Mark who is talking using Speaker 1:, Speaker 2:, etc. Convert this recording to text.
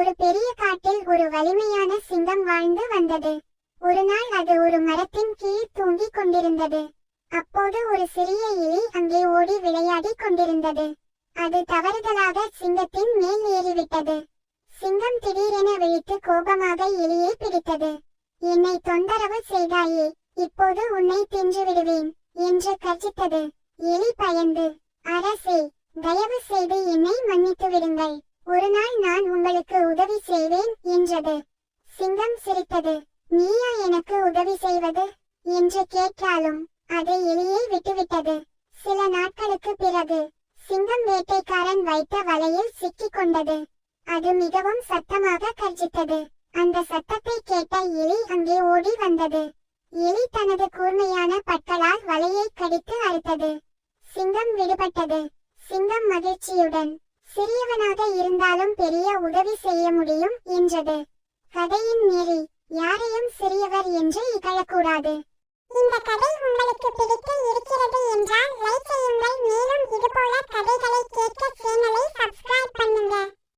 Speaker 1: ஒரு பெரிய காட்டில் ஒரு வலிமையான சிங்கம் வாழ்ந்து வந்தது. ஒரு நாள் அது ஒரு மரத்தின் கீழ் தூங்கிக் கொண்டிருந்தது. அப்போது ஒரு சிறிய எலி அங்கே ஓடி விளையாடி கொண்டிருந்தது. அது தவறுதலாக சிங்கத்தின் மேல் ஏறிவிட்டது. சிங்கம் திடீரென விழித்து கோபமாக எலியை பிடித்தது. என்னை தொந்தரவு செய்தாயே, இப்போது உன்னை தின்று விடுவேன் என்று கர்ஜித்தது. எலி பயந்து, அரசே, தயவு செய்து என்னை மன்னித்து விடுங்கள், ஒரு நாள் நான் உங்களுக்கு உதவி செய்வேன் என்றது. சிங்கம் சிரித்தது. நீயா எனக்கு உதவி செய்வது என்று கேட்டாலும் அது எலியை விட்டுவிட்டது. சில நாட்களுக்கு பிறகு சிங்கம் வேட்டைக்காரன் வைத்த வலையில் சிக்கிக் கொண்டது. அது மிகவும் சத்தமாக கர்ஜித்தது. அந்த சத்தத்தை கேட்ட எலி அங்கே ஓடி வந்தது. எலி தனது கூர்மையான பற்களால் வலையை கடித்து அறுத்தது. சிங்கம் விடுபட்டது. சிங்கம் மகிழ்ச்சியுடன், சிறியவனாக இருந்தாலும் பெரிய உதவி செய்ய முடியும் என்றது. கதையின் நெறி: யாரையும் சிறியவர் என்று இகழக்கூடாது.
Speaker 2: இந்த கதை உங்களுக்கு பிடித்து இருக்கிறது என்றால்